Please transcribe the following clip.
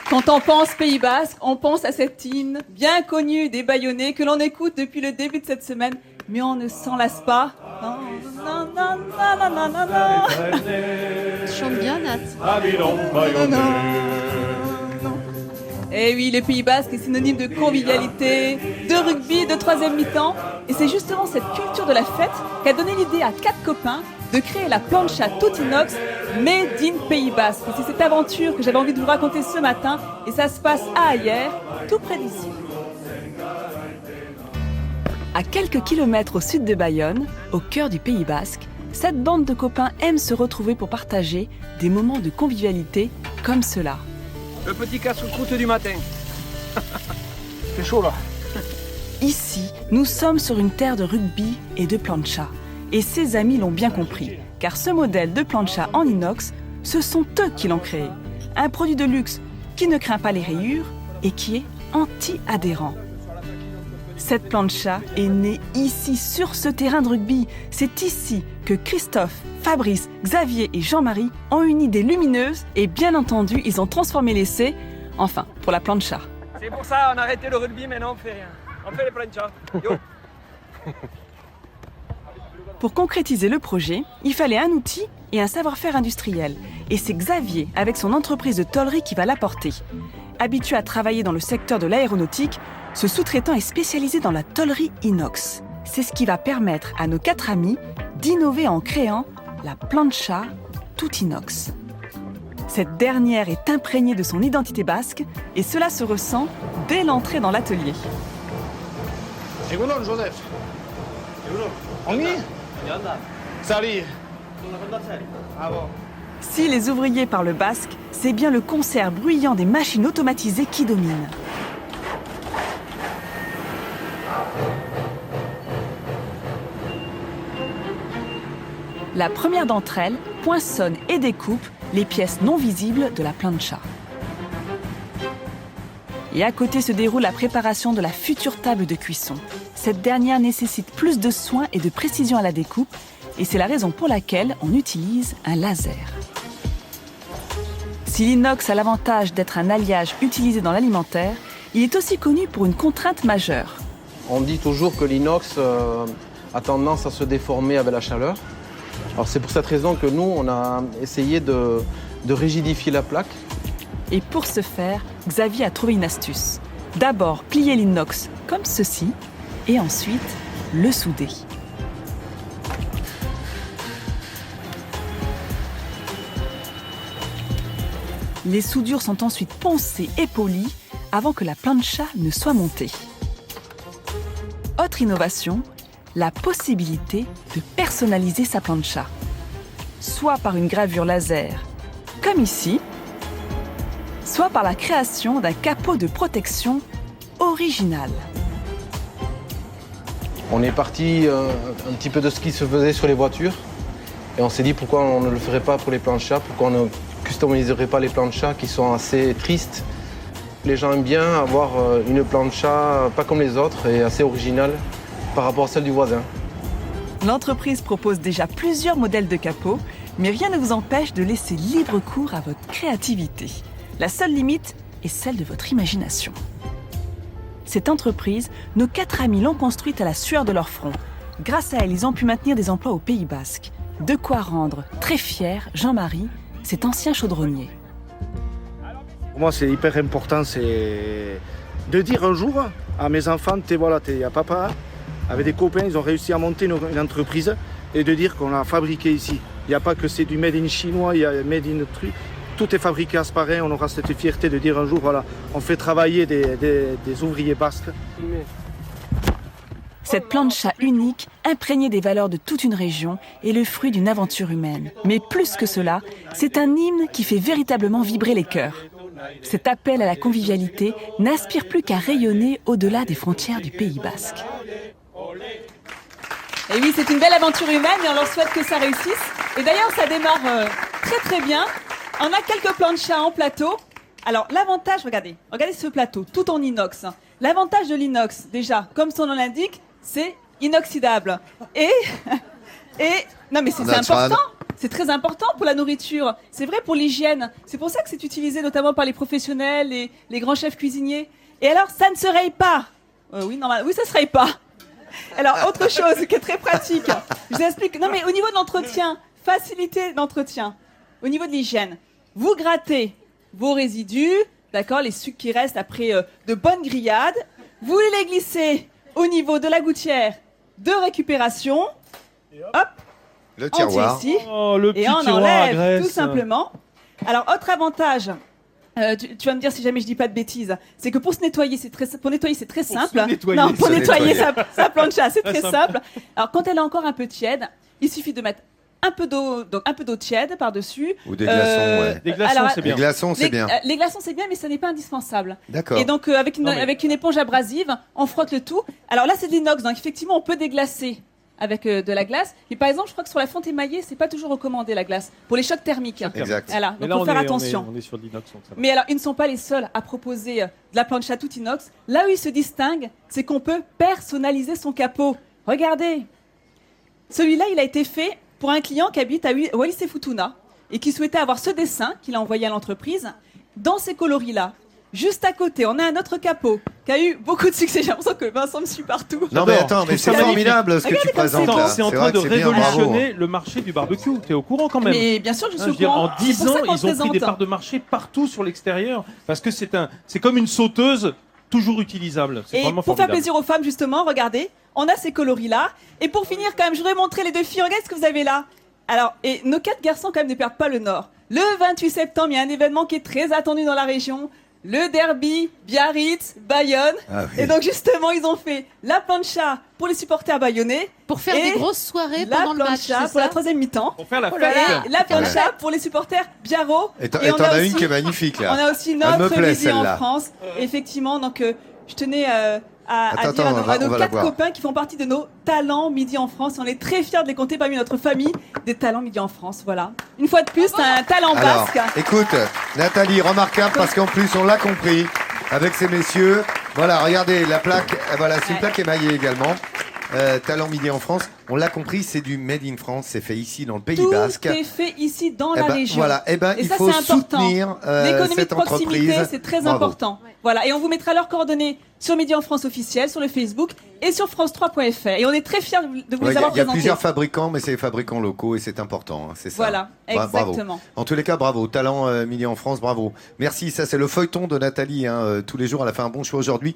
Quand on pense Pays Basque, on pense à cet hymne bien connu des Bayonnais que l'on écoute depuis le début de cette semaine, mais on ne s'en lasse pas. Tu chantes bien, Nat. Eh oui, le Pays Basque est synonyme de convivialité, de rugby, de troisième mi-temps. Et c'est justement cette culture de la fête qui a donné l'idée à 4 copains de créer la plancha tout inox Made in Pays Basque. Et c'est cette aventure que j'avais envie de vous raconter ce matin. Et ça se passe à Ayer, tout près d'ici. À quelques kilomètres au sud de Bayonne, au cœur du Pays Basque, cette bande de copains aime se retrouver pour partager des moments de convivialité comme cela. Le petit casse-croûte du matin. C'est chaud là. Ici, nous sommes sur une terre de rugby et de plancha. Et ses amis l'ont bien compris, car ce modèle de plancha en inox, ce sont eux qui l'ont créé. Un produit de luxe qui ne craint pas les rayures et qui est anti-adhérent. Cette plancha est née ici, sur ce terrain de rugby. C'est ici que Christophe, Fabrice, Xavier et Jean-Marie ont une idée lumineuse et bien entendu, ils ont transformé l'essai, enfin, pour la plancha. C'est pour ça on a arrêté le rugby, maintenant on fait rien. On fait les planchas. Yo. Pour concrétiser le projet, il fallait un outil et un savoir-faire industriel. Et c'est Xavier, avec son entreprise de tôlerie, qui va l'apporter. Habitué à travailler dans le secteur de l'aéronautique, ce sous-traitant est spécialisé dans la tôlerie inox. C'est ce qui va permettre à nos 4 amis d'innover en créant la plancha tout inox. Cette dernière est imprégnée de son identité basque et cela se ressent dès l'entrée dans l'atelier. Egunon, Joseph. Ongi? Salut. Ah bon. Si les ouvriers parlent basque, c'est bien le concert bruyant des machines automatisées qui domine. La première d'entre elles poinçonne et découpe les pièces non visibles de la plancha. Et à côté se déroule la préparation de la future table de cuisson. Cette dernière nécessite plus de soin et de précision à la découpe, et c'est la raison pour laquelle on utilise un laser. Si l'inox a l'avantage d'être un alliage utilisé dans l'alimentaire, il est aussi connu pour une contrainte majeure. On dit toujours que l'inox a tendance à se déformer avec la chaleur. Alors c'est pour cette raison que nous, on a essayé de rigidifier la plaque. Et pour ce faire, Xavier a trouvé une astuce. D'abord, plier l'inox comme ceci, et ensuite, le souder. Les soudures sont ensuite poncées et polies avant que la plancha ne soit montée. Autre innovation, la possibilité de personnaliser sa plancha. Soit par une gravure laser, comme ici, soit par la création d'un capot de protection original. On est parti un petit peu de ce qui se faisait sur les voitures et on s'est dit pourquoi on ne le ferait pas pour les planchas, pourquoi on ne customiserait pas les planchas qui sont assez tristes. Les gens aiment bien avoir une plancha pas comme les autres et assez originale par rapport à celle du voisin. L'entreprise propose déjà plusieurs modèles de capots, mais rien ne vous empêche de laisser libre cours à votre créativité. La seule limite est celle de votre imagination. Cette entreprise, nos 4 amis l'ont construite à la sueur de leur front. Grâce à elle, ils ont pu maintenir des emplois au Pays Basque. De quoi rendre très fier Jean-Marie, cet ancien chaudronnier. Pour moi, c'est hyper important, c'est de dire un jour à mes enfants, il y a papa, avec des copains, ils ont réussi à monter une entreprise et de dire qu'on l'a fabriqué ici. Il n'y a pas que c'est du made in chinois, il y a made in truc. Tout est fabriqué à Sparin, on aura cette fierté de dire un jour, voilà, on fait travailler des ouvriers basques. Cette plancha unique, imprégnée des valeurs de toute une région, est le fruit d'une aventure humaine. Mais plus que cela, c'est un hymne qui fait véritablement vibrer les cœurs. Cet appel à la convivialité n'aspire plus qu'à rayonner au-delà des frontières du Pays Basque. Et oui, c'est une belle aventure humaine et on leur souhaite que ça réussisse. Et d'ailleurs, ça démarre très très bien. On a quelques planchas en plateau. Alors, l'avantage, regardez ce plateau, tout en inox. L'avantage de l'inox, déjà, comme son nom l'indique, c'est inoxydable. Et non mais c'est important. C'est très important pour la nourriture. C'est vrai pour l'hygiène. C'est pour ça que c'est utilisé notamment par les professionnels, les grands chefs cuisiniers. Et alors, ça ne se raye pas. Oui, ça se raye pas. Alors, autre chose qui est très pratique. Je vous explique. Non, mais au niveau de l'entretien, facilité d'entretien. Au niveau de l'hygiène, vous grattez vos résidus, d'accord, les sucs qui restent après de bonnes grillades. Vous les glissez au niveau de la gouttière de récupération. Hop. Le tiroir. Ici, le petit et on tiroir à enlève graisse. tout simplement. Alors, autre avantage, tu vas me dire si jamais je dis pas de bêtises, c'est que pour nettoyer, c'est très simple. Pour nettoyer sa plancha, c'est très simple. Alors, quand elle est encore un peu tiède, il suffit de mettre un peu d'eau tiède par-dessus. Ou des glaçons, ouais. Des glaçons, c'est bien. Les glaçons, c'est bien. Les glaçons, c'est bien, mais ça n'est pas indispensable. D'accord. Et donc, avec une éponge abrasive, on frotte le tout. Alors là, c'est de l'inox, donc effectivement, on peut déglacer avec de la glace. Et par exemple, je crois que sur la fonte émaillée, c'est pas toujours recommandé la glace pour les chocs thermiques. Exact. Voilà, Mais donc là, faut faire attention. On est sur de l'inox, donc ça va. Mais alors, ils ne sont pas les seuls à proposer de la plancha tout inox. Là où ils se distinguent, c'est qu'on peut personnaliser son capot. Regardez, celui-là, il a été fait pour un client qui habite à Wallis et Futuna et qui souhaitait avoir ce dessin qu'il a envoyé à l'entreprise dans ces coloris-là. Juste à côté, on a un autre capot qui a eu beaucoup de succès. J'ai l'impression que Vincent me suit partout. Non mais attends, mais c'est formidable ce que tu présentes comme là. C'est en C'est train vrai de que c'est bien, bravo. révolutionner le marché du barbecue. T'es au courant quand même? Mais bien sûr que je suis Je au veux dire, courant. en 10 C'est pour ans, ça qu'on ils ont pris présente. des parts de marché partout sur l'extérieur parce que c'est comme une sauteuse toujours utilisable. C'est Et vraiment pour faire formidable. plaisir aux femmes, justement, regardez, on a ces coloris-là. Et pour finir, quand même, je voudrais montrer les deux filles. Regardez ce que vous avez là. Alors, et nos 4 garçons, quand même, ne perdent pas le nord. Le 28 septembre, il y a un événement qui est très attendu dans la région. Le derby Biarritz-Bayonne. Ah oui. Et donc, justement, ils ont fait la plancha pour les supporters bayonnais. Pour faire Et des grosses soirées La pendant le match. plancha c'est pour la ça 3e mi-temps. Pour faire la Oh là fête. là. Et la plancha pour les supporters biarro. Et t'en on a as une aussi- qui est magnifique On là. a aussi Elle notre me plaît, midi en celle-là. France. Effectivement, donc je tenais à Attends, dire à on va nos la 4 voir. copains qui font partie de nos talents midi en France. On est très fiers de les compter parmi notre famille des talents midi en France. Voilà. Une fois de plus, c'est un talent Alors, basque. écoute, Nathalie, remarquable parce qu'en plus on l'a compris avec ces messieurs. Voilà, regardez la plaque. Voilà, c'est une plaque émaillée également. Talent midi en France. On l'a compris, c'est du Made in France. C'est fait ici dans le Pays Tout Basque. est fait ici dans Eh la ben, région. voilà, eh ben, Et il ça, faut c'est important. soutenir L'économie de cette proximité, entreprise. c'est très Bravo. important. Voilà, et on vous mettra leurs coordonnées sur Midi en France officiel, sur le Facebook et sur France3.fr. Et on est très fiers de vous Ouais, les avoir il y a présentés. plusieurs fabricants, mais c'est les fabricants locaux et c'est important. Hein, c'est ça. Voilà, Bravo. exactement. En tous les cas, bravo. Talent midi en France, bravo. Merci. Ça, c'est le feuilleton de Nathalie. Hein, tous les jours, elle a fait un bon choix aujourd'hui.